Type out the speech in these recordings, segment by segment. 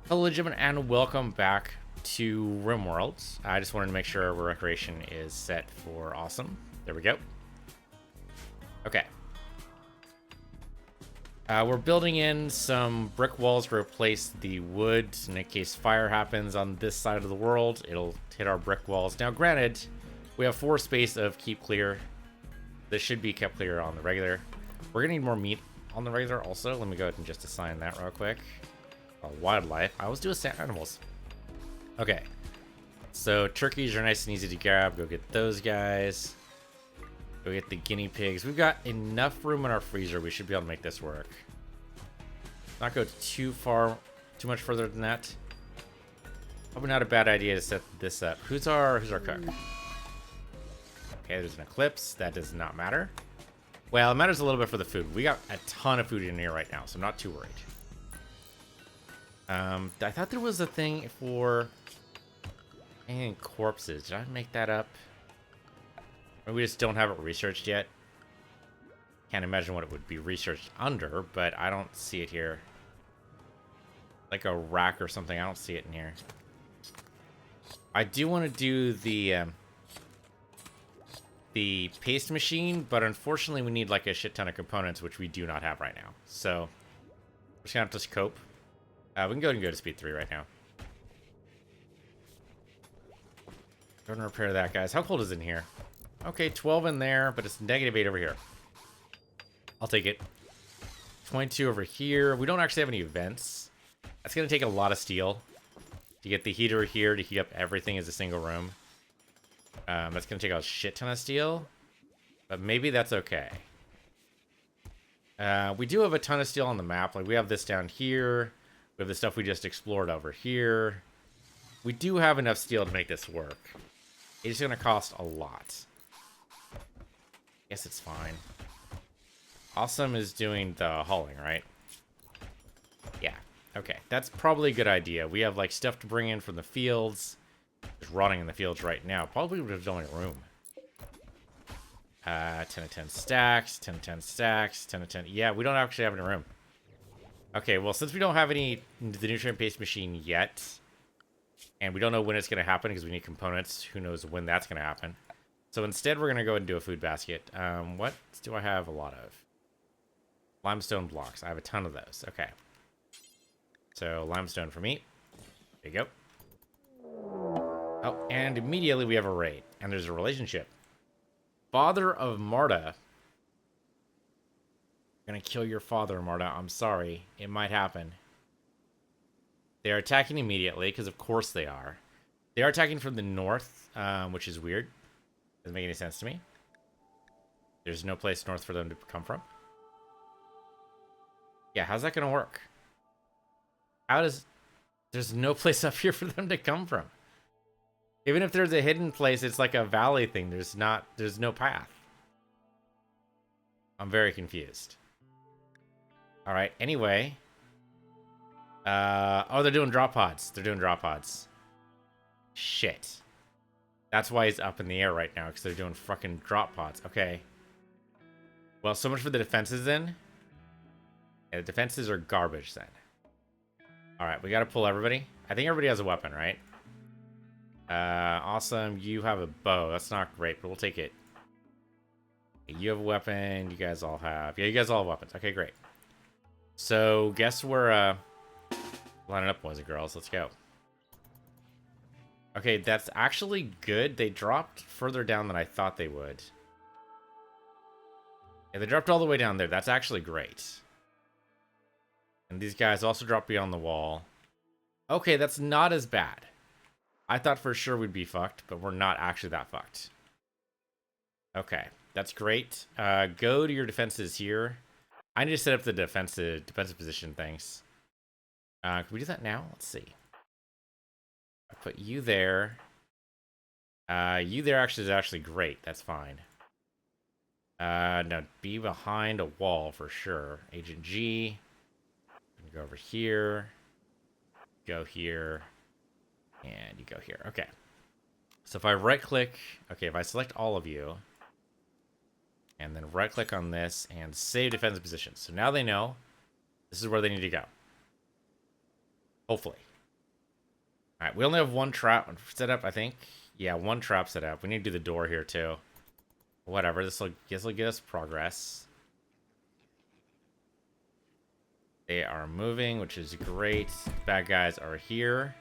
Hello, legitimate, and welcome back to Rimworld. I just wanted to make sure our recreation is set for awesome. There we go. Okay. We're building in some brick walls to replace the wood. In case fire happens on this side of the world, it'll hit our brick walls. Now, granted, we have 4 space of keep clear. This should be kept clear on the regular. We're gonna need more meat on the regular also. Let me go ahead and just assign that real quick. Wildlife. I always do animals. Okay. So turkeys are nice and easy to grab. Go get those guys. Go get the guinea pigs. We've got enough room in our freezer. We should be able to make this work. Not go too much further than that. Probably not a bad idea to set this up. Who's our cook? Okay, there's an eclipse. That does not matter. Well, it matters a little bit for the food. We got a ton of food in here right now, so I'm not too worried. I thought there was a thing for hanging corpses. Did I make that up? Or we just don't have it researched yet. Can't imagine what it would be researched under, but I don't see it here. Like a rack or something. I don't see it in here. I do want to do the paste machine, but unfortunately we need like a shit ton of components, which we do not have right now. So we're just gonna have to cope. We can go ahead and go to speed 3 right now. Go and repair that, guys. How cold is it in here? Okay, 12 in there, but it's -8 over here. I'll take it. 22 over here. We don't actually have any vents. That's going to take a lot of steel to get the heater here to heat up everything as a single room. That's going to take a shit ton of steel, but maybe that's okay. We do have a ton of steel on the map. Like, we have this down here. We have the stuff we just explored over here. We do have enough steel to make this work. It's going to cost a lot. Guess it's fine. Awesome is doing the hauling, right? Yeah. Okay. That's probably a good idea. We have, like, stuff to bring in from the fields. Just rotting in the fields right now. Probably would have only room. 10 of 10 stacks. 10 of 10 stacks. 10 of 10. Yeah, we don't actually have any room. Okay, well, since we don't have the nutrient paste machine yet, and we don't know when it's going to happen because we need components, who knows when that's going to happen. So instead, we're going to go ahead and do a food basket. What do I have a lot of? Limestone blocks. I have a ton of those. Okay. So limestone for me. There you go. Oh, and immediately we have a raid, and there's a relationship. Father of Marta. Gonna kill your father, Marta. I'm sorry. It might happen. They are attacking immediately, because of course they are. They are attacking from the north, which is weird. Doesn't make any sense to me. There's no place north for them to come from. Yeah, how's that gonna work? There's no place up here for them to come from. Even if there's a hidden place, it's like a valley thing. There's no path. I'm very confused. All right. Anyway. Oh, they're doing drop pods. They're doing drop pods. Shit. That's why he's up in the air right now, because they're doing fucking drop pods. Okay. Well, so much for the defenses then. Yeah, the defenses are garbage then. All right, we got to pull everybody. I think everybody has a weapon, right? Awesome. You have a bow. That's not great, but we'll take it. You have a weapon. You guys all have. Yeah, you guys all have weapons. Okay, great. So, guess we're lining up, boys and girls. Let's go. Okay, that's actually good. They dropped further down than I thought they would. Yeah, they dropped all the way down there. That's actually great. And these guys also dropped beyond the wall. Okay, that's not as bad. I thought for sure we'd be fucked, but we're not actually that fucked. Okay, that's great. Go to your defenses here. I need to set up the defensive position things. Can we do that now? Let's see. I put you there. You there actually is actually great. That's fine. Now be behind a wall for sure. Agent G. Go over here. Go here. And you go here. Okay. So if I right click, okay, if I select all of you, and then right click on this and save defensive position. So now they know this is where they need to go. Hopefully. All right, we only have one trap set up, I think. Yeah, one trap set up. We need to do the door here too. Whatever. This will get us progress. They are moving, which is great. Bad guys are here.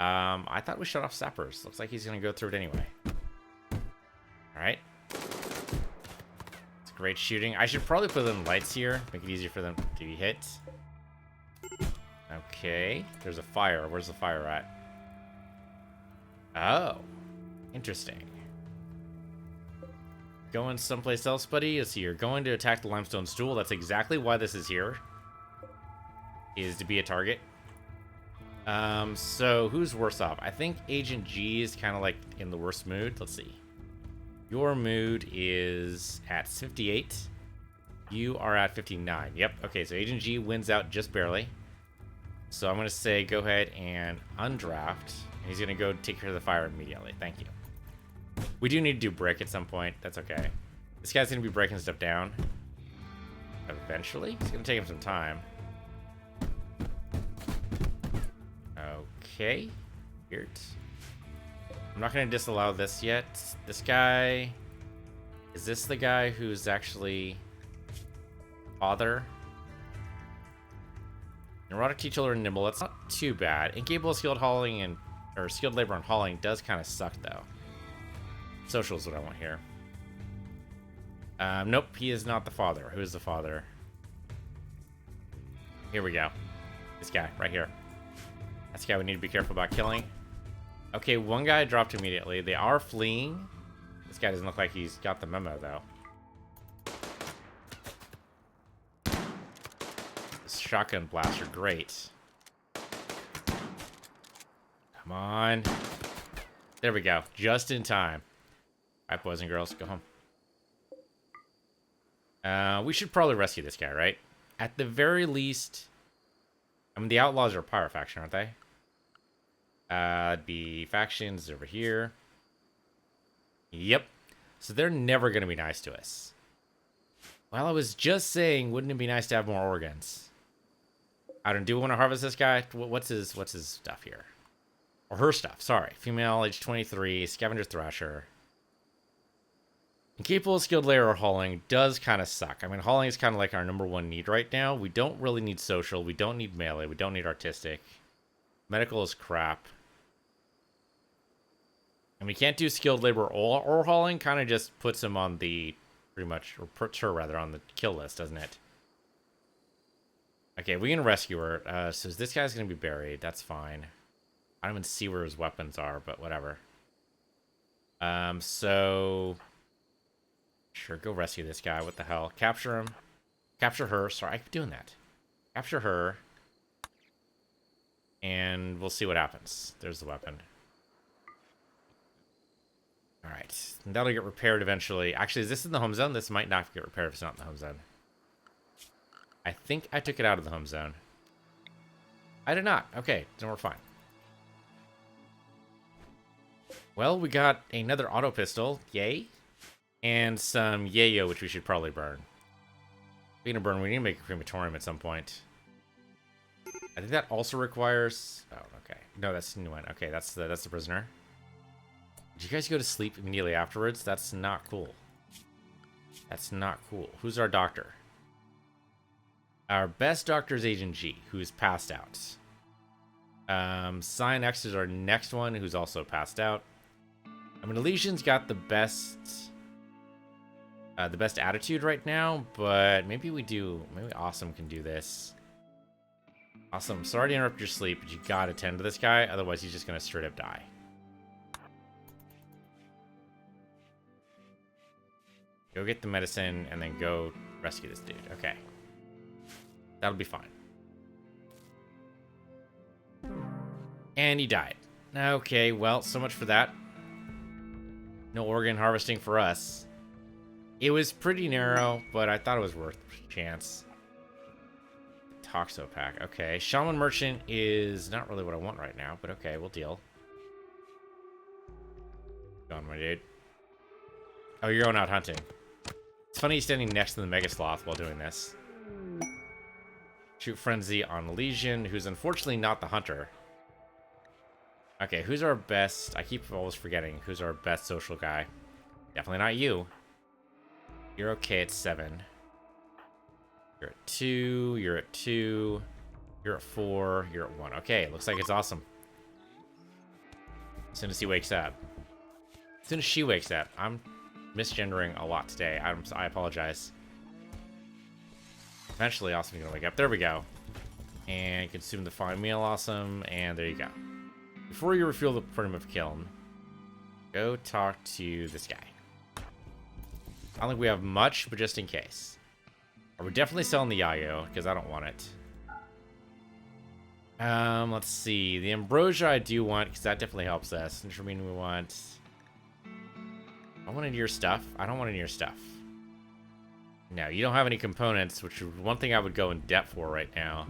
I thought we shut off sappers. Looks like he's gonna go through it anyway. All right. It's great shooting. I should probably put in lights here, make it easier for them to be hit. Okay. There's a fire. Where's the fire at? Oh, interesting. Going someplace else, buddy? Let's see. You're going to attack the limestone stool. That's exactly why this is here. Is to be a target. So who's worse off? I think Agent G is kind of like in the worst mood. Let's see. Your mood is at 58. You are at 59. Yep. Okay, so Agent G wins out just barely. So I'm going to say go ahead and undraft. And he's going to go take care of the fire immediately. Thank you. We do need to do brick at some point. That's okay. This guy's going to be breaking stuff down. Eventually. It's going to take him some time. Okay. Weird. I'm not going to disallow this yet. This guy... Is this the guy who's actually... father? Neurotic teacher and nimble. That's not too bad. Incapable skilled hauling and... Or skilled labor and hauling does kind of suck, though. Social is what I want here. Nope, he is not the father. Who is the father? Here we go. This guy, right here. That's the guy we need to be careful about killing. Okay, one guy dropped immediately. They are fleeing. This guy doesn't look like he's got the memo, though. This shotgun blasts are great. Come on. There we go. Just in time. All right, boys and girls, go home. We should probably rescue this guy, right? At the very least... I mean, the Outlaws are a pirate faction, aren't they? It'd be factions over here. Yep. So they're never going to be nice to us. Well, I was just saying, wouldn't it be nice to have more organs? I don't do want to harvest this guy. What's his stuff here? Or her stuff, sorry. Female, age 23, scavenger thrasher. Incapable of skilled layer or hauling does kind of suck. I mean, hauling is kind of like our #1 need right now. We don't really need social. We don't need melee. We don't need artistic. Medical is crap. And we can't do skilled labor or hauling. Kind of just puts him on the, pretty much, or puts her rather on the kill list, doesn't it? Okay, we can rescue her. So this guy's going to be buried. That's fine. I don't even see where his weapons are, but whatever. So... Sure, go rescue this guy. What the hell? Capture him. Capture her. Sorry, I keep doing that. Capture her. And we'll see what happens. There's the weapon. Alright. That'll get repaired eventually. Actually, is this in the home zone? This might not get repaired if it's not in the home zone. I think I took it out of the home zone. I did not. Okay, then we're fine. Well, we got another auto pistol. Yay. And some yayo, which we should probably burn. Speaking of burn, we need to make a crematorium at some point. I think that also requires... Oh, okay. No, that's the new one. Okay, that's the prisoner. Did you guys go to sleep immediately afterwards? That's not cool. That's not cool. Who's our doctor? Our best doctor is Agent G, who's passed out. Sign X is our next one, who's also passed out. I mean, Elysian's got the best attitude right now, but maybe Awesome can do this. Awesome, sorry to interrupt your sleep, but you gotta tend to this guy, otherwise he's just gonna straight up die. Go get the medicine, and then go rescue this dude. Okay. That'll be fine. And he died. Okay, well, so much for that. No organ harvesting for us. It was pretty narrow, but I thought it was worth a chance. Toxo pack. Okay. Shaman Merchant is not really what I want right now, but okay, we'll deal. Go on, my dude. Oh, you're going out hunting. It's funny he's standing next to the Mega Sloth while doing this. Shoot Frenzy on Elysian, who's unfortunately not the hunter. Okay, who's our best? I keep always forgetting who's our best social guy. Definitely not you. You're okay at 7. You're at 2. You're at 2. You're at 4. You're at 1. Okay, looks like it's awesome. As soon as he wakes up. As soon as she wakes up. I'm misgendering a lot today. I apologize. Eventually, Awesome is gonna wake up. There we go. And consume the fine meal, Awesome. And there you go. Before you refuel the primitive kiln, go talk to this guy. I don't think we have much, but just in case. We're definitely selling the Yayo, because I don't want it. Let's see. The Ambrosia I do want, because that definitely helps us. Intermediate we want... I want any of your stuff. I don't want any of your stuff. No, you don't have any components, which is one thing I would go in debt for right now.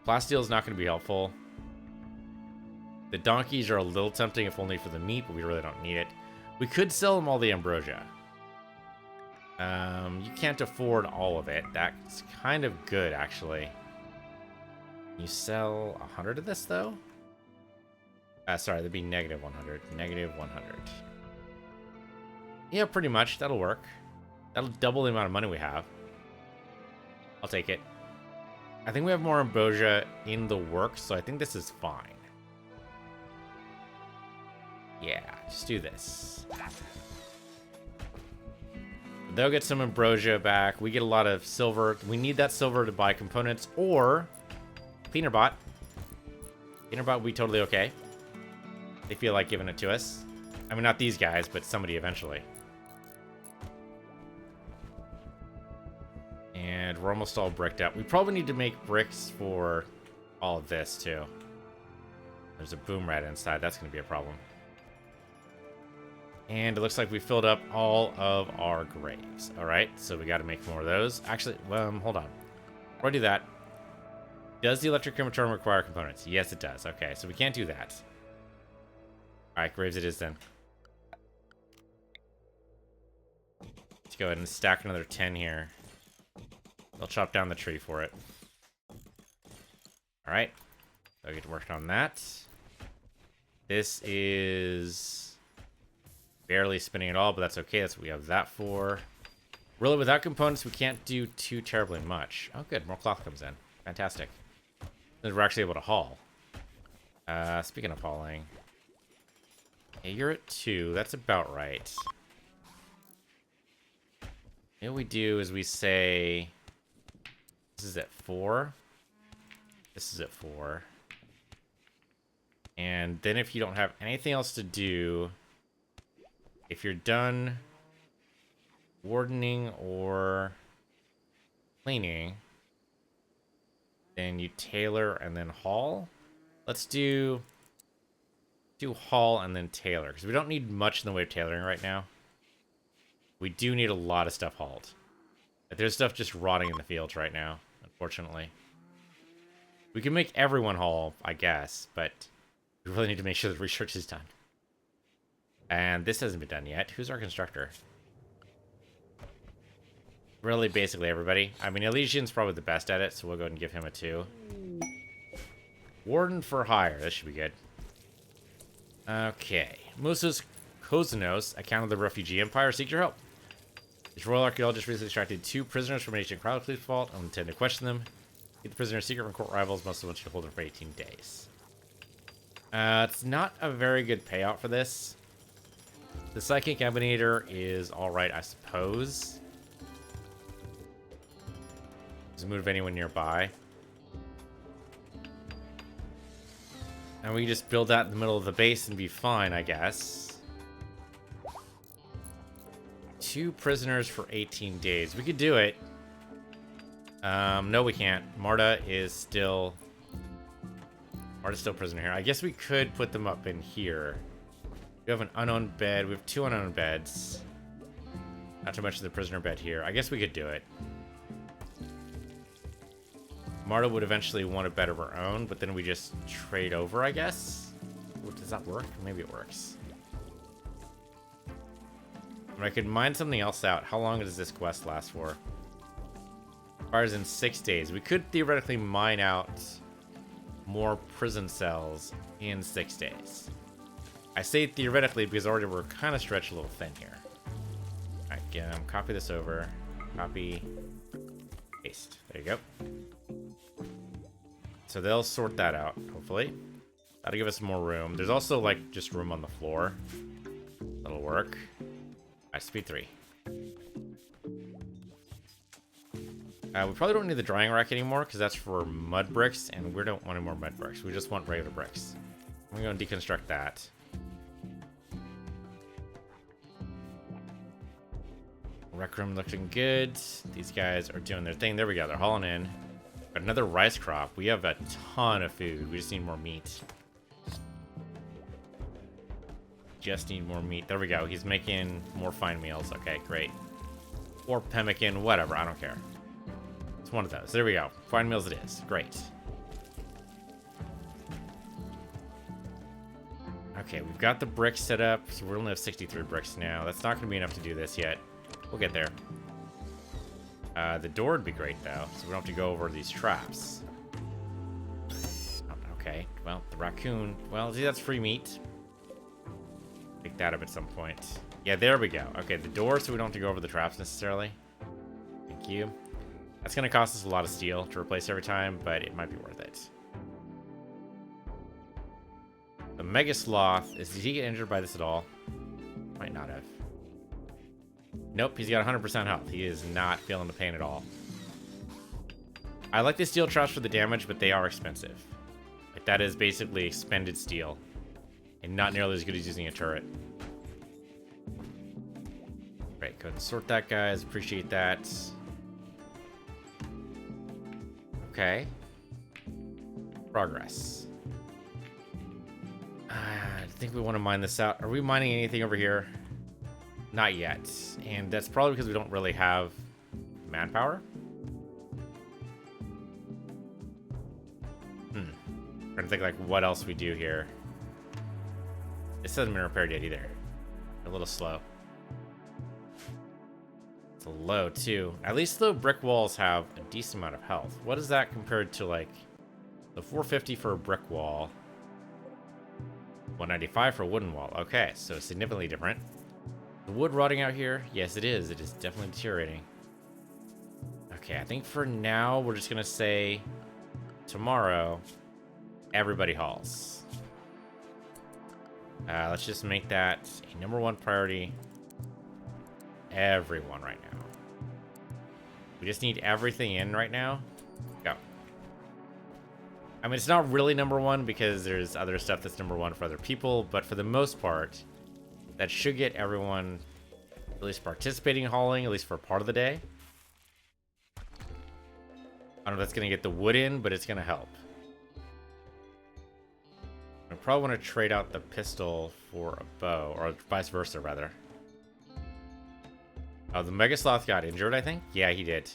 Plasteel is not going to be helpful. The donkeys are a little tempting, if only for the meat, but we really don't need it. We could sell them all the Ambrosia. You can't afford all of it. That's kind of good, actually. You sell 100 of this, though? Sorry, that'd be negative 100. Negative 100. Yeah, pretty much. That'll work. That'll double the amount of money we have. I'll take it. I think we have more Ambrosia in the works, so I think this is fine. Yeah, just do this. They'll get some Ambrosia back. We get a lot of silver. We need that silver to buy components or Peanutbot. Peanutbot would be totally okay. They feel like giving it to us. I mean, not these guys, but somebody eventually. And we're almost all bricked up. We probably need to make bricks for all of this, too. There's a boom rat inside. That's going to be a problem. And it looks like we filled up all of our graves. All right, so we got to make more of those. Actually, hold on. Before I do that, does the electric crematorium require components? Yes, it does. Okay, so we can't do that. All right, graves it is then. Let's go ahead and stack another 10 here. They'll chop down the tree for it. All right, so I get to work on that. This is barely spinning at all, but that's okay. That's what we have that for. Really, without components, we can't do too terribly much. Oh, good. More cloth comes in. Fantastic. Then we're actually able to haul. Speaking of hauling. Okay, you're at 2. That's about right. What we do is we say... This is at 4. This is at 4. And then if you don't have anything else to do... If you're done wardening or cleaning, then you tailor and then haul. Let's do haul and then tailor, because we don't need much in the way of tailoring right now. We do need a lot of stuff hauled. There's stuff just rotting in the fields right now, unfortunately. We can make everyone haul, I guess, but we really need to make sure the research is done. And this hasn't been done yet. Who's our constructor? Really, basically everybody. I mean, Elysian's probably the best at it, so we'll go ahead and give him a 2. Warden for hire. This should be good. Okay. Musa's Kozanos, account of the refugee empire, seek your help. This royal archaeologist recently extracted 2 prisoners from an ancient Chronicles vault and intend to question them. Keep the prisoners secret from court rivals. Most of them should hold them for 18 days. It's not a very good payout for this. The Psychic Ebanator is alright, I suppose. Doesn't move anyone nearby. And we just build that in the middle of the base and be fine, I guess. 2 prisoners for 18 days. We could do it. No, we can't. Marta's still prisoner here. I guess we could put them up in here. We have an unowned bed. We have 2 unowned beds. Not to mention the prisoner bed here. I guess we could do it. Marta would eventually want a bed of her own, but then we just trade over, I guess? Does that work? Maybe it works. I could mine something else out. How long does this quest last for? Expires in 6 days. We could theoretically mine out more prison cells in 6 days. I say theoretically because already we're kind of stretched a little thin here. Alright, copy this over. Copy. Paste. There you go. So they'll sort that out, hopefully. That'll give us more room. There's also, like, just room on the floor. That'll work. Alright, speed 3. We probably don't need the drying rack anymore because that's for mud bricks, and we don't want any more mud bricks. We just want regular bricks. I'm going to deconstruct that. Rec room looking good. These guys are doing their thing. There we go. They're hauling in. Got another rice crop. We have a ton of food. We just need more meat. Just need more meat. There we go. He's making more fine meals. Okay, great. Or pemmican, whatever. I don't care. It's one of those. There we go. Fine meals it is. Great. Okay, we've got the bricks set up. So we only have 63 bricks now. That's not going to be enough to do this yet. We'll get there. The door would be great, though, so we don't have to go over these traps. Oh, okay, well, the raccoon... Well, see, that's free meat. Pick that up at some point. Yeah, there we go. Okay, the door, so we don't have to go over the traps necessarily. Thank you. That's going to cost us a lot of steel to replace every time, but it might be worth it. The Mega Sloth, did he get injured by this at all? Might not have. Nope, he's got 100% health. He is not feeling the pain at all. I like the steel traps for the damage, but they are expensive. Like, that is basically expended steel. And not nearly as good as using a turret. Right, go ahead and sort that, guys. Appreciate that. Okay. Progress. I think we want to mine this out. Are we mining anything over here? Not yet. And that's probably because we don't really have manpower. Trying to think like what else we do here. This hasn't been repaired yet either. A little slow. It's a low too. At least the brick walls have a decent amount of health. What is that compared to like the 450 for a brick wall? 195 for a wooden wall. Okay, so significantly different. The wood rotting out here? Yes, it is. It is definitely deteriorating. Okay, I think for now, we're just going to say tomorrow, everybody hauls. Let's just make that a #1 priority. Everyone right now. We just need everything in right now. Go. I mean, it's not really #1 because there's other stuff that's #1 for other people, but for the most part, that should get everyone at least participating in hauling, at least for part of the day. I don't know if that's going to get the wood in, but it's going to help. I probably want to trade out the pistol for a bow, or vice versa, rather. Oh, the Mega Sloth got injured, I think? Yeah, he did.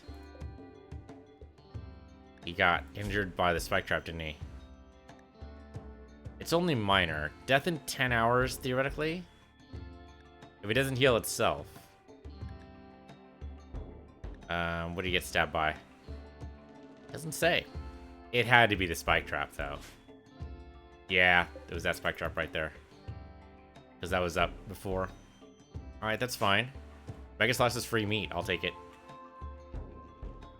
He got injured by the spike trap, didn't he? It's only minor. Death in 10 hours, theoretically. If it doesn't heal itself. What did he get stabbed by? Doesn't say. It had to be the spike trap, though. Yeah, it was that spike trap right there. Because that was up before. Alright, that's fine. Mega Sloth is free meat. I'll take it.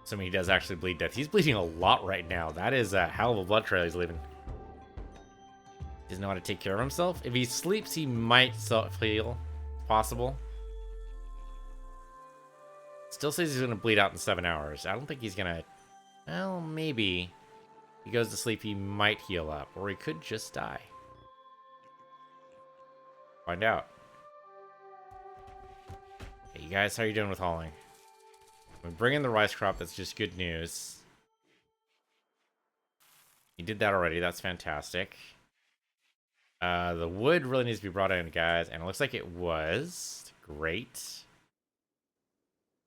Assuming he does actually bleed death. He's bleeding a lot right now. That is a hell of a blood trail he's leaving. Doesn't know how to take care of himself. If he sleeps, he might self-heal. Possible. Still says he's going to bleed out in 7 hours. I don't think he's going to... Well, maybe. If he goes to sleep, he might heal up. Or he could just die. Find out. Hey, you guys, how are you doing with hauling? We bring in the rice crop. That's just good news. You did that already. That's fantastic. The wood really needs to be brought in, guys. And it looks like it was. Great.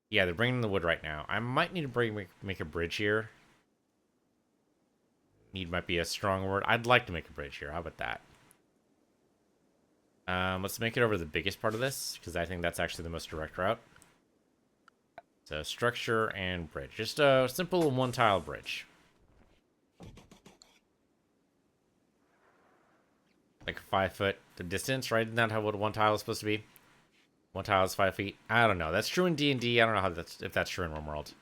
Yeah, they're bringing the wood right now. I might need to make a bridge here. Need might be a strong word. I'd like to make a bridge here. How about that? Let's make it over the biggest part of this, because I think that's actually the most direct route. So, structure and bridge. Just a simple one-tile bridge. Like 5 foot the distance, right? Isn't that how what one tile is supposed to be? One tile is 5 feet. I don't know. That's true in D&D. I don't know how that's if that's true in Rimworld.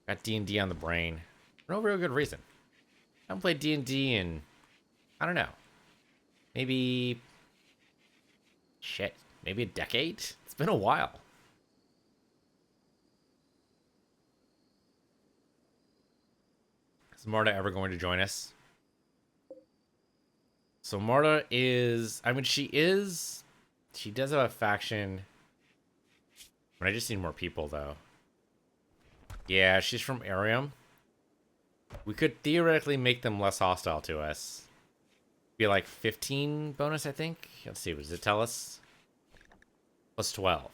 Got D&D on the brain for no real good reason. I haven't played D&D in, I don't know, maybe maybe a decade. It's been a while. Is Marta ever going to join us? So Marta is, I mean, she does have a faction. But I just need more people, though. Yeah, she's from Arium. We could theoretically make them less hostile to us. Be like 15 bonus, I think. Let's see, what does it tell us? Plus 12.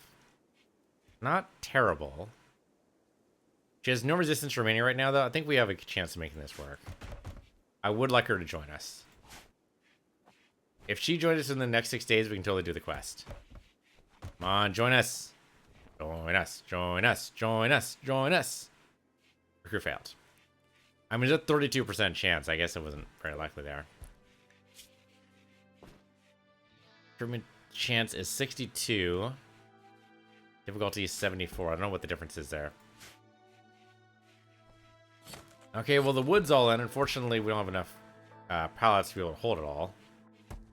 Not terrible. She has no resistance remaining right now, though. I think we have a chance of making this work. I would like her to join us. If she joins us in the next 6 days, we can totally do the quest. Come on, join us. Join us, join us, join us, join us. Recruit failed. I mean, there's a 32% chance. I guess it wasn't very likely there. Recruitment chance is 62. Difficulty is 74. I don't know what the difference is there. Okay, well, the wood's all in. Unfortunately, we don't have enough pallets to be able to hold it all.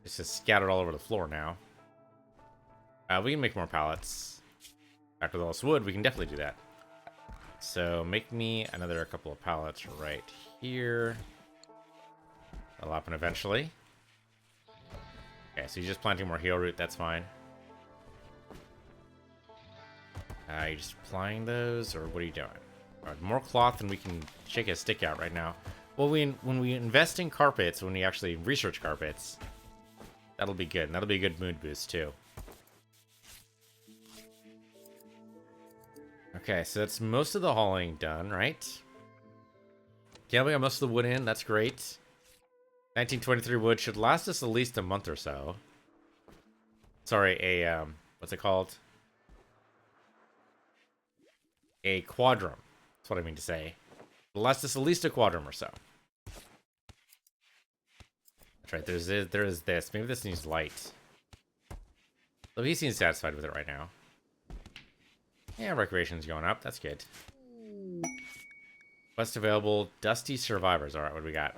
It's just scattered all over the floor now. We can make more pallets. After all this wood, we can definitely do that. So make me another couple of pallets right here. That'll happen eventually. Okay, so you're just planting more heal root. That's fine. You just applying those, or what are you doing? All right, more cloth than we can shake a stick out right now. Well, when we invest in carpets, when we actually research carpets, that'll be good. And that'll be a good mood boost too. Okay, so that's most of the hauling done, right? Yeah, we got most of the wood in. That's great. 1923 wood should last us at least a month or so. Sorry, what's it called? A quadrum. That's what I mean to say. It'll last us at least a quadrum or so. That's right, there is this. Maybe this needs light. So he seems satisfied with it right now. Yeah, recreation's going up. That's good. Quest available. Dusty Survivors. Alright, what do we got?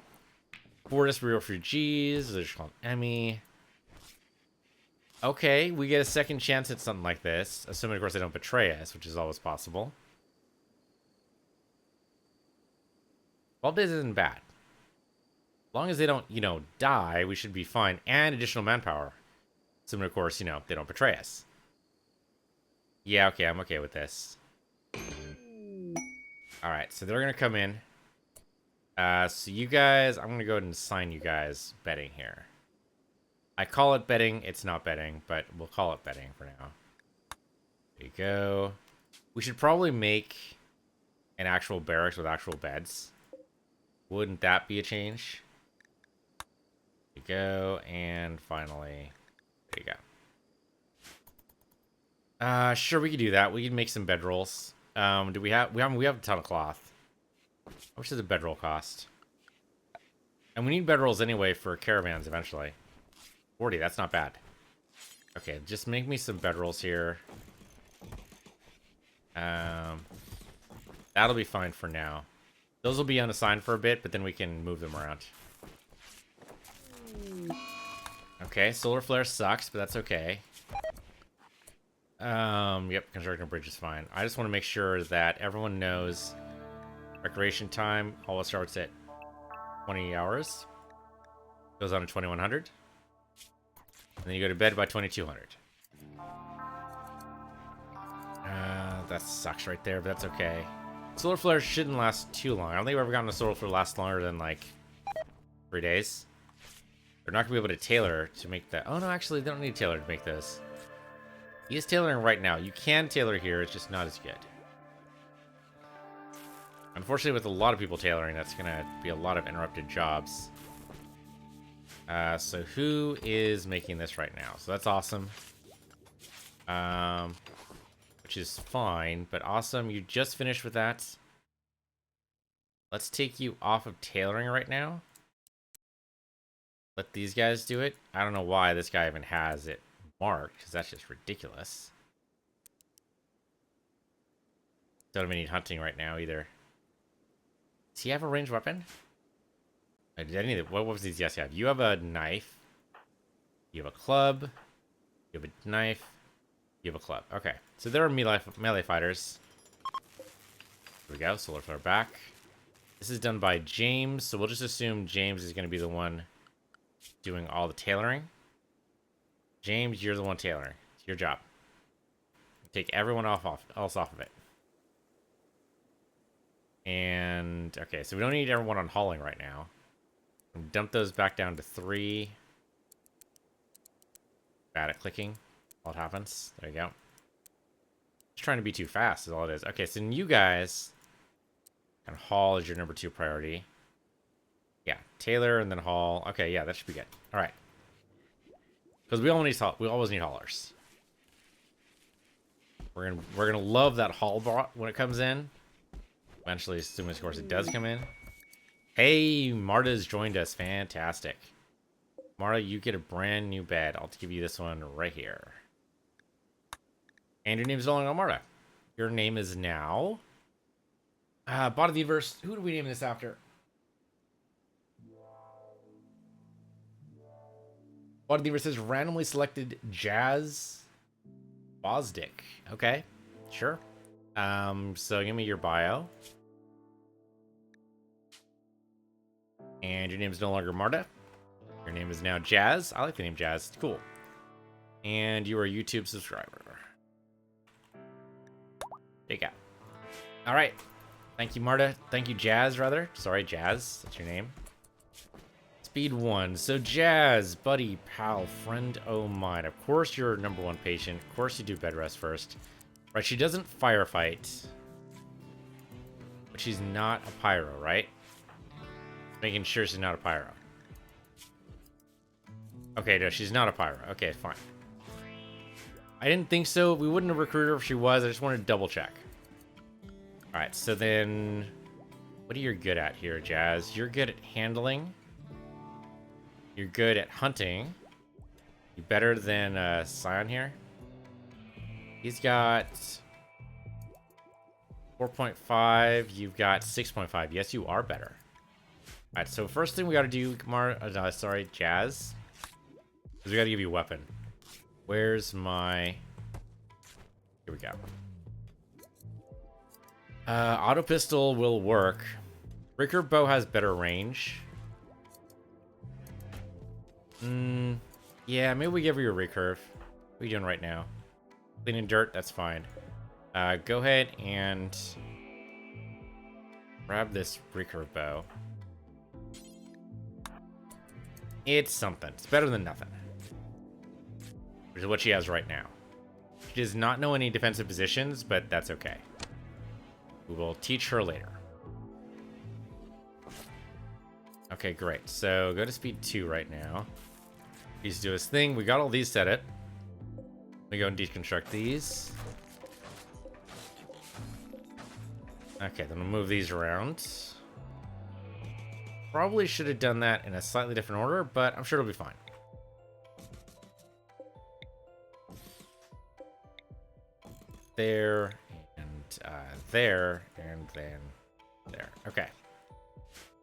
Forest Refugees. They're just called Emmy. Okay, we get a second chance at something like this. Assuming, of course, they don't betray us, which is always possible. 12 days isn't bad. As long as they don't, die, we should be fine. And additional manpower. Assuming, of course, they don't betray us. Yeah, okay, I'm okay with this. Alright, so they're gonna come in. So you guys, I'm gonna go ahead and assign you guys bedding here. I call it bedding, it's not bedding, but we'll call it bedding for now. There you go. We should probably make an actual barracks with actual beds. Wouldn't that be a change? There you go, and finally, there you go. Sure, we could do that. We can make some bedrolls. Do we have a ton of cloth. How much does a bedroll cost? And we need bedrolls anyway for caravans eventually. 40, that's not bad. Okay, just make me some bedrolls here. That'll be fine for now. Those will be unassigned for a bit, but then we can move them around. Okay, solar flare sucks, but that's okay. Yep, constructing a bridge is fine. I just want to make sure that everyone knows recreation time always starts at 20 hours. Goes on to 2100. And then you go to bed by 2200. That sucks right there, but that's okay. Solar flare shouldn't last too long. I don't think we've ever gotten a solar flare last longer than like 3 days. They're not gonna be able to tailor to make that. Oh no, actually, they don't need tailor to make this. He is tailoring right now. You can tailor here, it's just not as good. Unfortunately, with a lot of people tailoring, that's gonna be a lot of interrupted jobs. So who is making this right now? So that's awesome. Which is fine, but awesome. You just finished with that. Let's take you off of tailoring right now. Let these guys do it. I don't know why this guy even has it marked, because that's just ridiculous. Don't even need hunting right now either. Does he have a ranged weapon? Did any of what was these? Yes, you have. You have a knife. You have a club. You have a knife. You have a club. Okay, so there are melee fighters. Here we go. Solar flare back. This is done by James, so we'll just assume James is going to be the one doing all the tailoring. James, you're the one tailoring. It's your job. Take everyone else off of it. And okay, so we don't need everyone on hauling right now. Dump those back down to 3. Bad at clicking. All it happens. There you go. Just trying to be too fast is all it is. Okay, so you guys and haul is your number 2 priority. Yeah, tailor and then haul. Okay, yeah, that should be good. All right. Because we always need haulers. We're gonna love that haul bar when it comes in. Eventually, assuming of course it does come in. Hey, Marta's joined us. Fantastic. Marta, you get a brand new bed. I'll give you this one right here. And your name is no longer Marta. Your name is now... Body of the Universe. Who do we name this after? Body of the Universe says randomly selected Jazz Bosdick. Okay, sure. So give me your bio. And your name is no longer Marta. Your name is now Jazz. I like the name Jazz. It's cool. And you are a YouTube subscriber. There you go. All right. Thank you, Marta. Thank you, Jazz, rather. Sorry, Jazz. That's your name. Speed 1. So, Jazz, buddy, pal, friend, oh mine. Of course you're number 1 patient. Of course you do bed rest first. Right, she doesn't firefight. But she's not a pyro, right? Making sure she's not a pyro. Okay, no, she's not a pyro. Okay, fine. I didn't think so. We wouldn't have recruited her if she was. I just wanted to double check. Alright, so then... What are you good at here, Jazz? You're good at handling. You're good at hunting. You better than Scion here? He's got 4.5. You've got 6.5. Yes, you are better. Alright, so first thing we gotta do, Jazz, is we gotta give you a weapon. Where's my... Here we go. Auto pistol will work. Recurve bow has better range. Yeah, maybe we give her your recurve. What are you doing right now? Cleaning dirt, that's fine. Go ahead and grab this recurve bow. It's something. It's better than nothing. Which is what she has right now. She does not know any defensive positions, but that's okay. We will teach her later. Okay, great. So go to speed 2 right now. He's do his thing. We got all these set up. We go and deconstruct these. Okay, then we'll move these around. Probably should have done that in a slightly different order, but I'm sure it'll be fine. There, and there, and then there. Okay.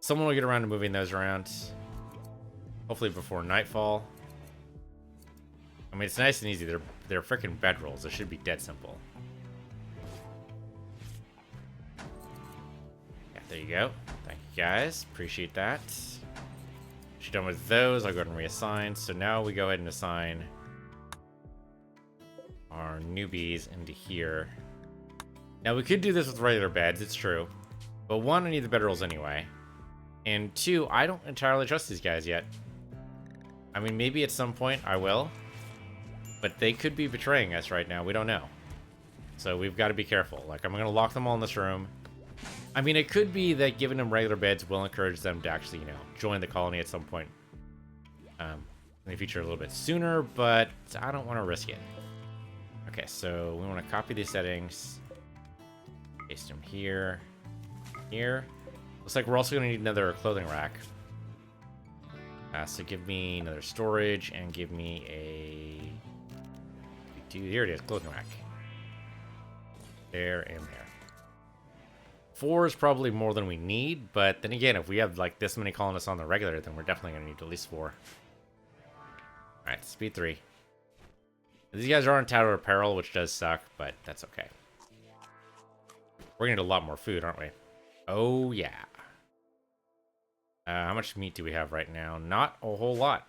Someone will get around to moving those around. Hopefully before nightfall. I mean, it's nice and easy. They're freaking bedrolls. It should be dead simple. Yeah, there you go. Thank you, guys. Appreciate that. She's done with those. I'll go ahead and reassign. So now we go ahead and assign our newbies into here. Now, we could do this with regular beds. It's true. But 1, I need the bedrolls anyway. And 2, I don't entirely trust these guys yet. I mean, maybe at some point I will. But they could be betraying us right now. We don't know. So we've got to be careful. Like, I'm going to lock them all in this room. I mean, it could be that giving them regular beds will encourage them to actually, you know, join the colony at some point. In the future a little bit sooner, but I don't want to risk it. Okay, so we want to copy these settings. Paste them here. Here. Looks like we're also going to need another clothing rack. So give me another storage and give me a... Dude, here it is, clothing rack. There and there. 4 is probably more than we need, but then again, if we have like this many colonists on the regular, then we're definitely going to need at least 4. Alright, speed 3. These guys are in Tower of Peril, which does suck, but that's okay. We're going to need a lot more food, aren't we? Oh, yeah. How much meat do we have right now? Not a whole lot.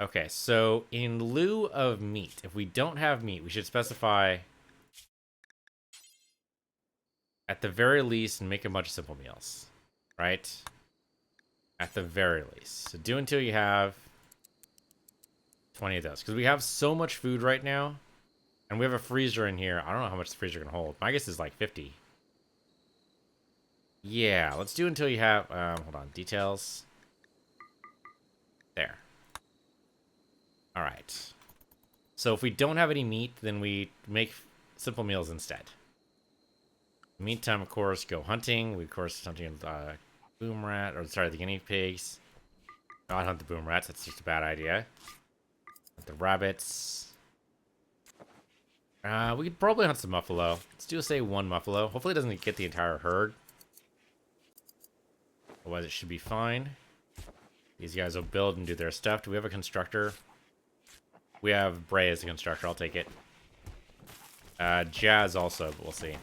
Okay, so in lieu of meat, if we don't have meat, we should specify at the very least make a bunch of simple meals, right? At the very least. So do until you have 20 of those, because we have so much food right now, and we have a freezer in here. I don't know how much the freezer can hold. My guess is like 50. Yeah, let's do until you have, hold on, details. There. All right. So if we don't have any meat, then we make simple meals instead. In the meantime, of course, go hunting. We, of course, hunting boom rat, or sorry, the guinea pigs. Not hunt the boom rats. That's just a bad idea. Hunt the rabbits. We could probably hunt some muffalo. Let's do, say, 1 muffalo. Hopefully it doesn't get the entire herd. Otherwise, it should be fine. These guys will build and do their stuff. Do we have a constructor? We have Bray as a constructor. I'll take it. Jazz also, but we'll see.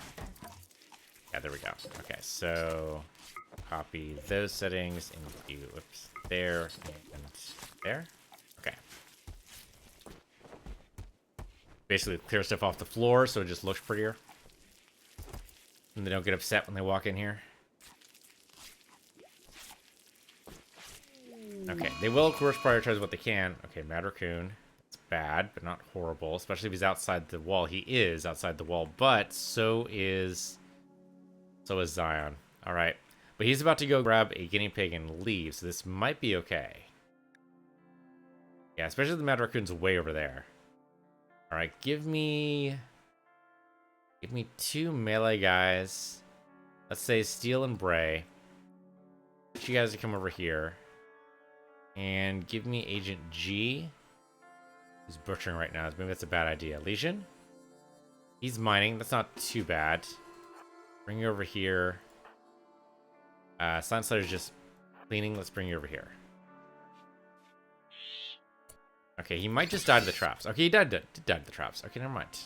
Yeah, there we go. Okay, so copy those settings into, whoops, there and there. Okay. Basically clear stuff off the floor so it just looks prettier. And they don't get upset when they walk in here. Okay, they will, of course, prioritize what they can. Okay, Mad Raccoon. It's bad, but not horrible. Especially if he's outside the wall. He is outside the wall, but so is Zion. Alright. But he's about to go grab a guinea pig and leave, so this might be okay. Yeah, especially the Mad Raccoon's way over there. Alright, give me 2 melee guys. Let's say Steel and Bray. Get you guys to come over here. And give me Agent G. Who's butchering right now. Maybe that's a bad idea. Legion? He's mining. That's not too bad. Bring you over here. Silent Slayer's just cleaning. Let's bring you over here. Okay, he might just die to the traps. Okay, he died to the traps. Okay, never mind.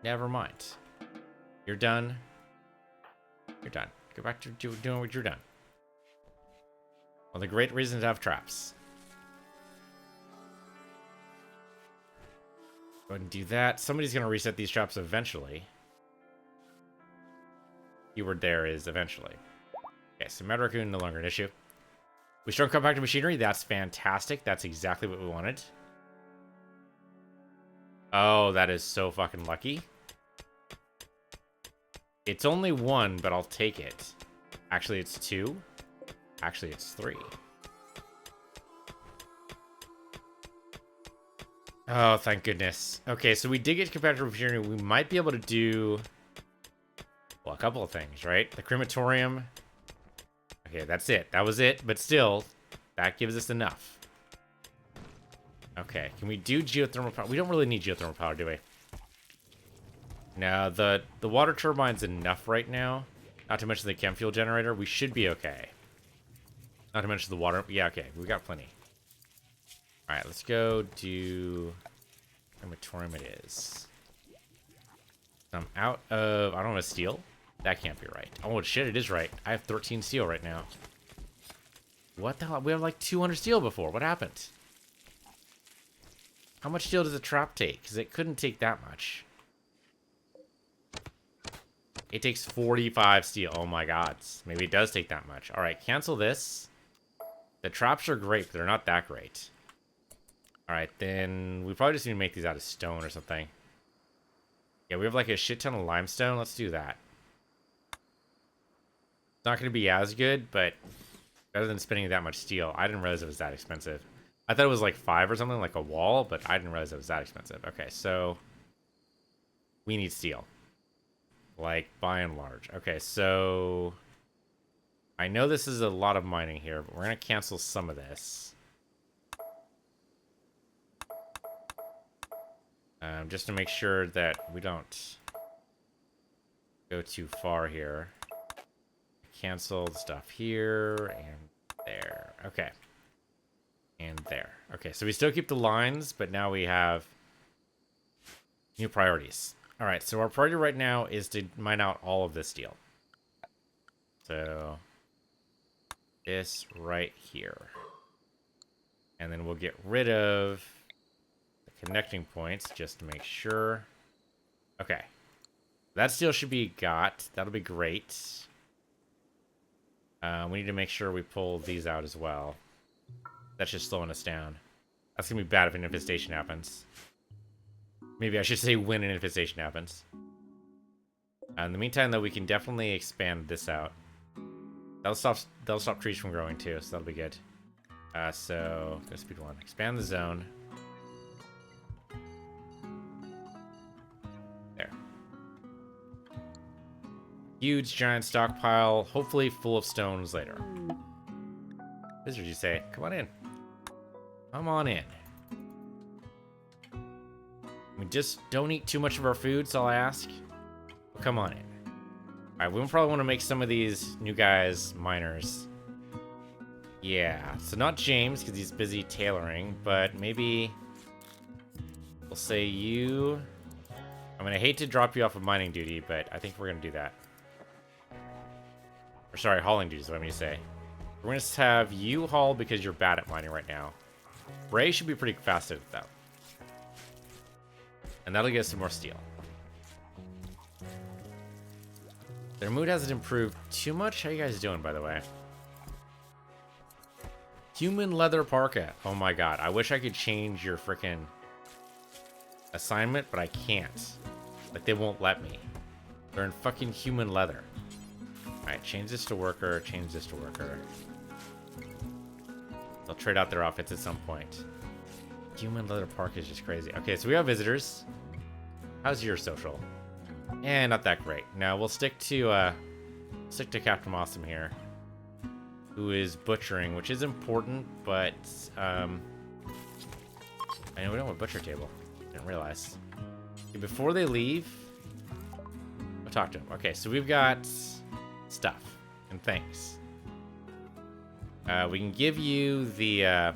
Never mind. You're done. You're done. Go back to doing what you're done. Well, the great reason to have traps. Go ahead and do that. Somebody's going to reset these traps eventually. Keyword there is eventually. Okay, so Mad Raccoon no longer an issue. We strong compact machinery. That's fantastic. That's exactly what we wanted. Oh, that is so fucking lucky. It's only 1, but I'll take it. Actually, it's 2. Actually, it's 3. Oh, thank goodness. Okay, so we did get competitive machinery. We might be able to do, well, a couple of things, right? The crematorium. Okay, that's it. That was it. But still, that gives us enough. Okay, can we do geothermal power? We don't really need geothermal power, do we? No, the water turbine's enough right now. Not to mention the chem fuel generator. We should be okay. Not to mention the water. Yeah, okay. We got plenty. Alright, let's go do crematorium it is. I'm out of... I don't have steel. That can't be right. Oh, shit, it is right. I have 13 steel right now. What the hell? We have like 200 steel before. What happened? How much steel does a trap take? Because it couldn't take that much. It takes 45 steel. Oh my god. Maybe it does take that much. Alright, cancel this. The traps are great, but they're not that great. Alright, then we probably just need to make these out of stone or something. Yeah, we have like a shit ton of limestone. Let's do that. It's not going to be as good, but better than spending that much steel. I didn't realize it was that expensive. I thought it was like 5 or something, like a wall, but I didn't realize it was that expensive. Okay, so we need steel. Like, by and large. Okay, so I know this is a lot of mining here, but we're going to cancel some of this. Just to make sure that we don't go too far here. Cancel the stuff here and there. Okay. And there. Okay, so we still keep the lines, but now we have new priorities. All right, so our priority right now is to mine out all of this steel. So this right here. And then we'll get rid of the connecting points just to make sure. Okay. That steel should be got. That'll be great. We need to make sure we pull these out as well. That's just slowing us down. That's going to be bad if an infestation happens. Maybe I should say when an infestation happens. In the meantime, though, we can definitely expand this out. That'll stop trees from growing, too, so that'll be good. So, go speed 1. Expand the zone. There. Huge, giant stockpile, hopefully full of stones later. Wizard, you say? Come on in. Come on in. We just don't eat too much of our food, so I'll ask. Come on in. Alright, we probably want to make some of these new guys miners. Yeah, so not James, because he's busy tailoring, but maybe we'll say you. I'm going to hate to drop you off of mining duty, but I think we're going to do that. Or sorry, hauling duty is what I mean to say. We're going to have you haul because you're bad at mining right now. Ray should be pretty fast at it, though. And that'll get us some more steel. Their mood hasn't improved too much. How you guys doing, by the way? Human leather parka. Oh my god. I wish I could change your freaking assignment, but I can't. Like, they won't let me. They're in fucking human leather. Alright, change this to worker. Change this to worker. They'll trade out their outfits at some point. Human leather parka is just crazy. Okay, so we have visitors. How's your social? Eh, not that great. No, we'll stick to Captain Awesome here, who is butchering, which is important, but I know we don't have a butcher table. Didn't realize. Okay, before they leave, I'll talk to him. Okay, so we've got stuff and things. We can give you the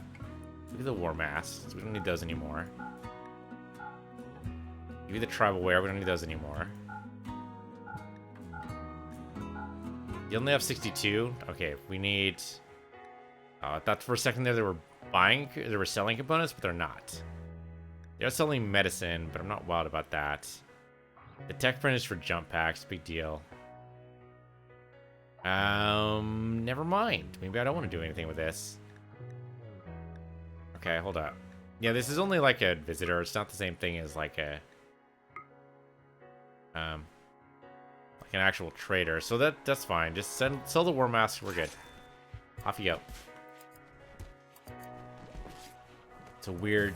war masks. We don't need those anymore. Give you the tribal wear. We don't need those anymore. You only have 62. Okay, we need. I thought for a second there they were selling components, but they're not. They're selling medicine, but I'm not wild about that. The tech print is for jump packs. Big deal. Never mind. Maybe I don't want to do anything with this. Okay, hold up. Yeah, this is only like a visitor. It's not the same thing as like a like an actual trader. So that's fine. Just sell the war mask. We're good. Off you go. It's a weird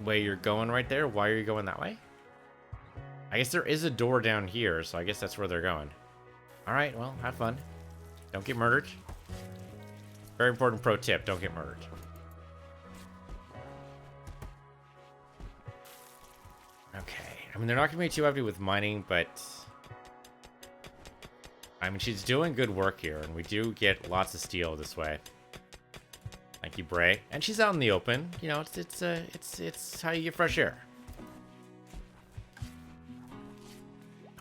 way you're going right there. Why are you going that way? I guess there is a door down here, so I guess that's where they're going. Alright, well, have fun. Don't get murdered. Very important pro tip, don't get murdered. Okay, I mean, they're not going to be too happy with mining, but I mean, she's doing good work here, and we do get lots of steel this way. Thank you, Bray. And she's out in the open. You know, it's how you get fresh air.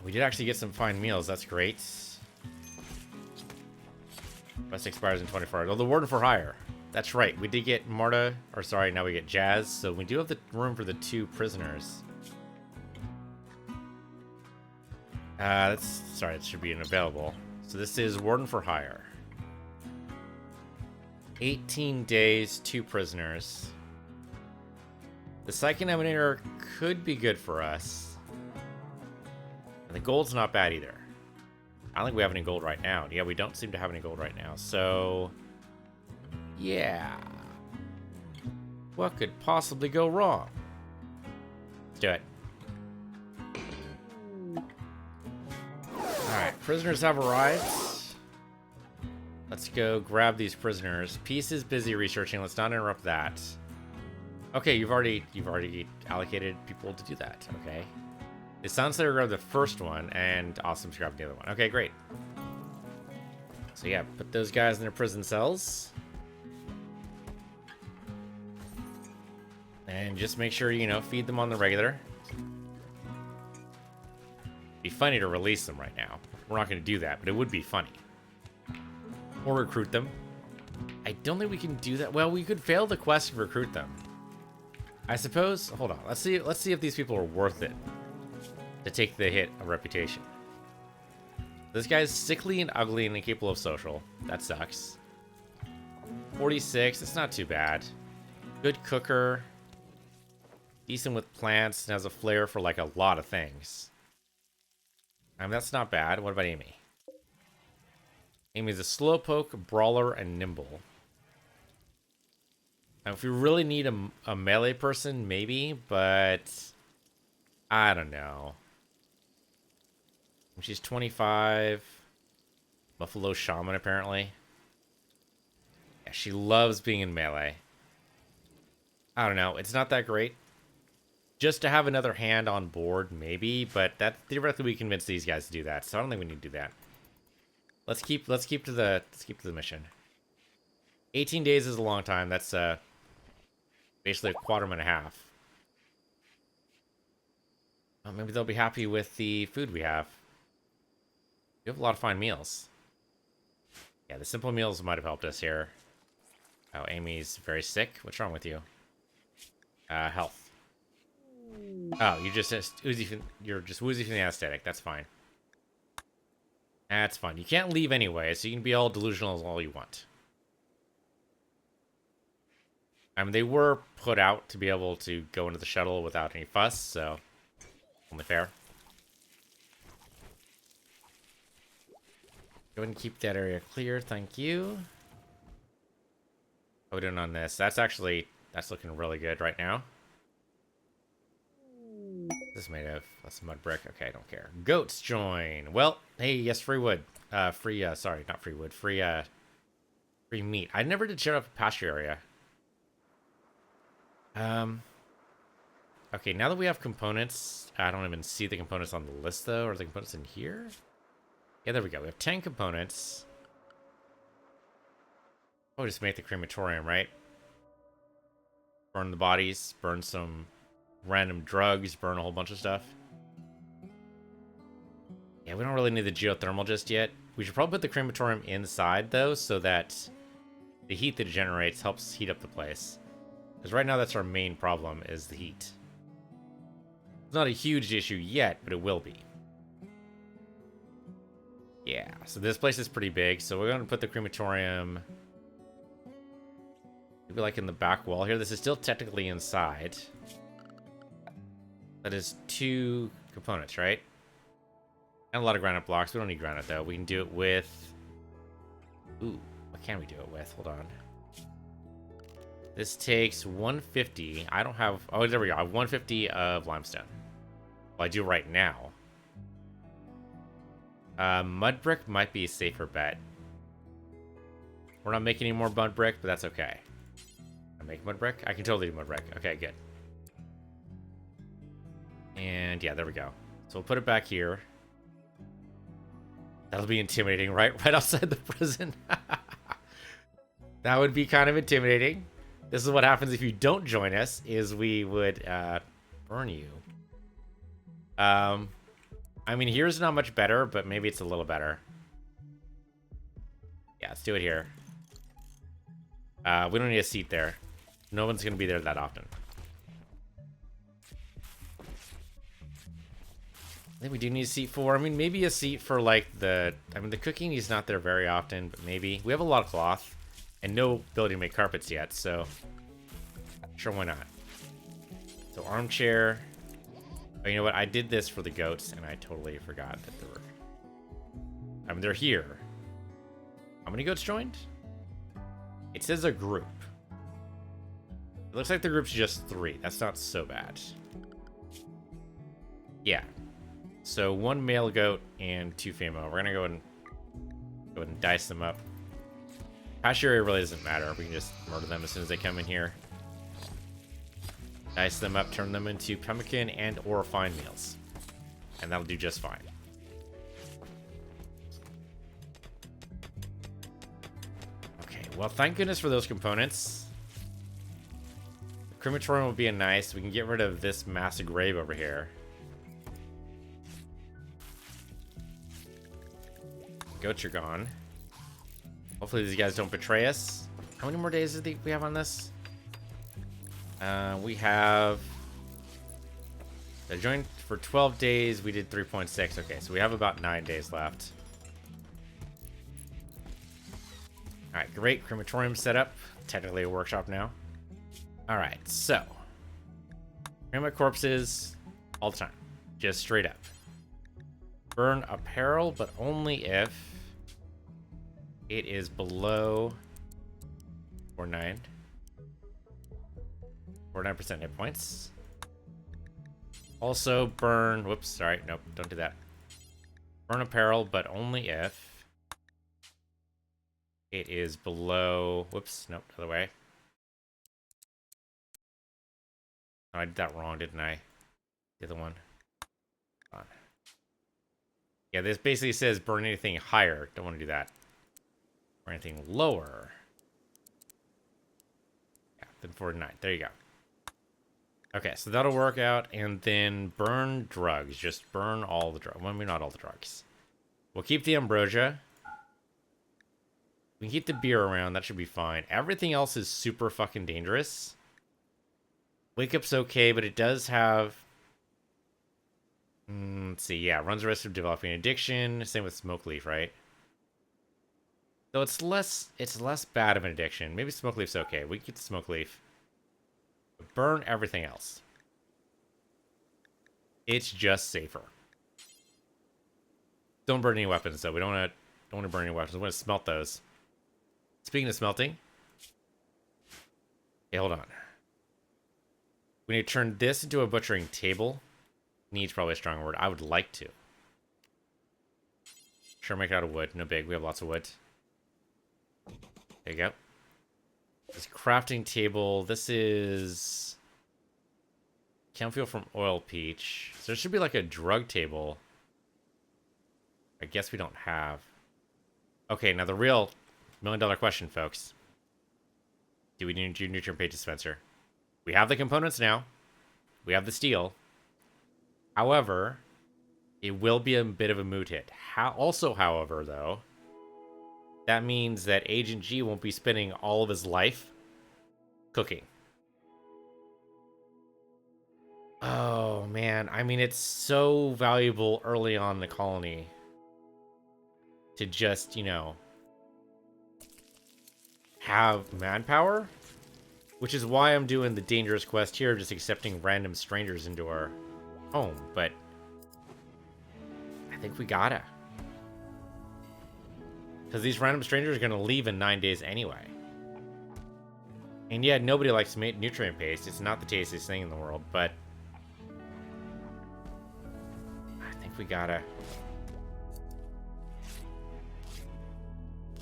We did actually get some fine meals. That's great. Quest expires in 24 hours. Oh, the Warden for Hire. That's right. We did get Marta, or sorry, now we get Jazz. So we do have the room for the 2 prisoners. Sorry, it should be unavailable. So this is Warden for Hire. 18 days, 2 prisoners. The Psychic Emanator could be good for us. And the gold's not bad either. I don't think we have any gold right now. Yeah, we don't seem to have any gold right now. So, yeah. What could possibly go wrong? Let's do it. Alright, prisoners have arrived. Let's go grab these prisoners. Peace is busy researching. Let's not interrupt that. Okay, you've already allocated people to do that. Okay. It sounds like we grabbed the first one, and Awesome's grabbed the other one. Okay, great. So yeah, put those guys in their prison cells. And just make sure, you know, feed them on the regular. Be funny to release them right now. We're not going to do that, but it would be funny. Or recruit them. I don't think we can do that. Well, we could fail the quest and recruit them. I suppose. Hold on. Let's see if these people are worth it to take the hit of reputation. This guy's sickly and ugly and incapable of social. That sucks. 46. It's not too bad. Good cooker. Decent with plants and has a flair for like a lot of things. I mean, that's not bad. What about Amy? Amy's a slowpoke, brawler, and nimble. Now, if we really need a melee person, maybe, but I don't know. She's 25. Buffalo Shaman, apparently. Yeah, she loves being in melee. I don't know. It's not that great. Just to have another hand on board, maybe, but that theoretically we convince these guys to do that, so I don't think we need to do that. Let's keep to the mission. 18 days is a long time. That's basically a quarter and a half. Oh, maybe they'll be happy with the food we have. We have a lot of fine meals. Yeah, the simple meals might have helped us here. Oh, Amy's very sick. What's wrong with you? Health. Oh, you're just woozy from the anesthetic. That's fine. That's fine. You can't leave anyway, so you can be all delusional as all you want. I mean, they were put out to be able to go into the shuttle without any fuss, so only fair. Go ahead and keep that area clear. Thank you. How are we doing on this? That's looking really good right now. This is made of less mud brick. Okay, I don't care. Goats join. Well, hey, yes, free wood. Sorry, not free wood. Free meat. I never did shut up a pasture area. Okay, now that we have components, I don't even see the components on the list, though. Are the components in here? Yeah, there we go. We have 10 components. Oh, just make the crematorium, right? Burn the bodies. Burn some random drugs, burn a whole bunch of stuff. Yeah, we don't really need the geothermal just yet. We should probably put the crematorium inside, though, so that the heat that it generates helps heat up the place. Because right now that's our main problem, is the heat. It's not a huge issue yet, but it will be. Yeah, so this place is pretty big, so we're going to put the crematorium maybe like in the back wall here. This is still technically inside. That is 2 components, right? And a lot of granite blocks. We don't need granite, though. We can do it with... Ooh, what can we do it with? Hold on. This takes 150. I don't have... Oh, there we go. I have 150 of limestone. Well, I do right now. Mud brick might be a safer bet. We're not making any more mud brick, but that's okay. I make mud brick? I can totally do mud brick. Okay, good. And yeah, there we go. So we'll put it back here. That'll be intimidating, right? Right outside the prison. That would be kind of intimidating. This is what happens if you don't join us, is we would burn you. I mean, here's not much better, but maybe it's a little better. Yeah, let's do it here. We don't need a seat there. No one's going to be there that often. I think we do need a seat for, I mean, maybe a seat for, like, the cooking is not there very often, but maybe. We have a lot of cloth, and no ability to make carpets yet, so sure, why not? So, armchair. Oh, you know what? I did this for the goats, and I totally forgot that there were... I mean, they're here. How many goats joined? It says a group. It looks like the group's just 3. That's not so bad. Yeah. So 1 male goat and 2 female. We're gonna go and dice them up. Cash area really doesn't matter. We can just murder them as soon as they come in here. Dice them up, turn them into pemmican and or fine meals. And that'll do just fine. Okay, well, thank goodness for those components. The crematorium will be a nice. We can get rid of this massive grave over here. Goats are gone. Hopefully these guys don't betray us. How many more days do we have on this? We have... I joined for 12 days. We did 3.6. Okay, so we have about 9 days left. Alright, great. Crematorium set up. Technically a workshop now. Alright, so. Cremate corpses all the time. Just straight up. Burn apparel, but only if it is below 49% hit points. Also burn, whoops, sorry, nope, don't do that. Burn apparel, but only if it is below, whoops, nope, other way. Oh, I did that wrong, didn't I? The other one. Hold on. Yeah, this basically says burn anything higher. Don't want to do that. Or anything lower. Yeah, than 49. There you go. Okay, so that'll work out. And then burn drugs. Just burn all the drugs. Well, maybe not all the drugs. We'll keep the ambrosia. We can keep the beer around. That should be fine. Everything else is super fucking dangerous. Wake up's okay, but it does have... let's see. Yeah, runs the risk of developing addiction. Same with smoke leaf, right? So it's less bad of an addiction. Maybe smoke leaf's okay. We can keep the smoke leaf. But burn everything else. It's just safer. Don't burn any weapons though. We don't want to burn any weapons. We want to smelt those. Speaking of smelting. Okay, hold on. We need to turn this into a butchering table. Needs probably a strong word. I would like to. Sure, make it out of wood. No big. We have lots of wood. There you go. This crafting table. This is campfire from oil peach. So there should be like a drug table. I guess we don't have. Okay, now the real $1 million question, folks. Do we need a nutrient page dispenser? We have the components now. We have the steel. However, it will be a bit of a moot hit. However, though, that means that Agent G won't be spending all of his life cooking. Oh, man. I mean, it's so valuable early on in the colony to just, you know, have manpower. Which is why I'm doing the dangerous quest here, just accepting random strangers into our home. But I think we gotta. Because these random strangers are going to leave in 9 days anyway. And yeah, nobody likes nutrient paste. It's not the tastiest thing in the world, but I think we gotta.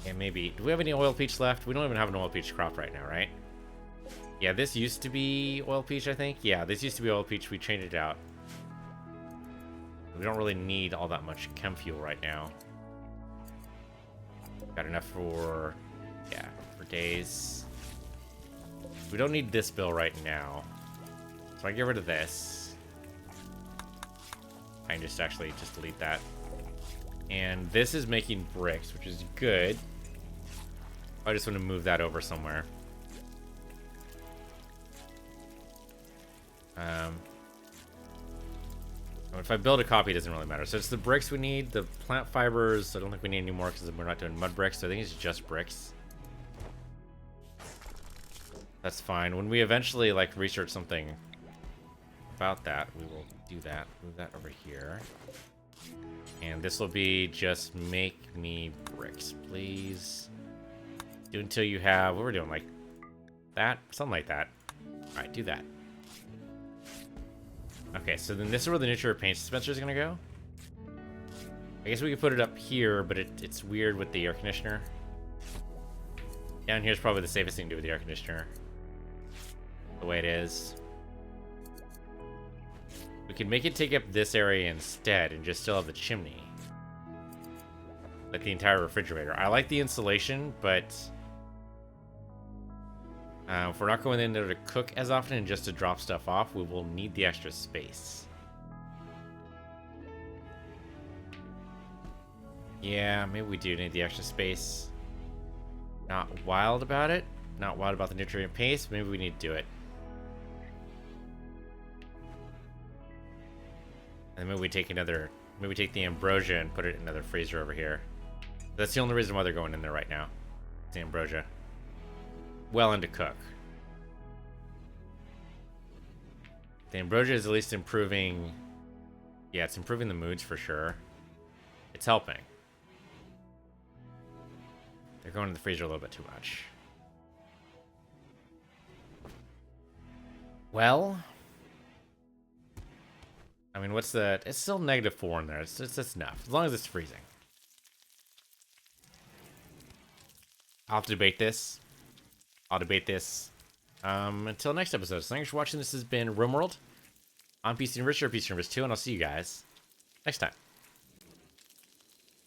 Yeah, maybe. Do we have any oil peach left? We don't even have an oil peach crop right now, right? Yeah, this used to be oil peach, I think. Yeah, this used to be oil peach. We changed it out. We don't really need all that much chem fuel right now. Got enough for, yeah, for days. We don't need this bill right now. So I get rid of this. I can just delete that. And this is making bricks, which is good. I just want to move that over somewhere. If I build a copy, it doesn't really matter. So it's the bricks we need, the plant fibers. I don't think we need any more because we're not doing mud bricks. So I think it's just bricks. That's fine. When we eventually like research something about that, we will do that. Move that over here. And this will be just make me bricks, please. Do until you have, what we're doing, like that? Something like that. All right, do that. Okay, so then this is where the nutrient paint dispenser is going to go. I guess we could put it up here, but it's weird with the air conditioner. Down here's probably the safest thing to do with the air conditioner. The way it is. We can make it take up this area instead and just still have the chimney. Like the entire refrigerator. I like the insulation, but if we're not going in there to cook as often and just to drop stuff off, we will need the extra space. Yeah, maybe we do need the extra space. Not wild about it. Not wild about the nutrient paste. Maybe we need to do it. And maybe we take another... Maybe we take the ambrosia and put it in another freezer over here. That's the only reason why they're going in there right now. The ambrosia. Well into cook. The ambrosia is at least improving... Yeah, it's improving the moods for sure. It's helping. They're going in the freezer a little bit too much. Well... I mean, what's the... It's still -4 in there. It's enough. As long as it's freezing. I'll have to debate this. I'll debate this. Until next episode. So thanks for watching. This has been Rimworld. I'm PC Universe, or PC Universe 2, and I'll see you guys next time.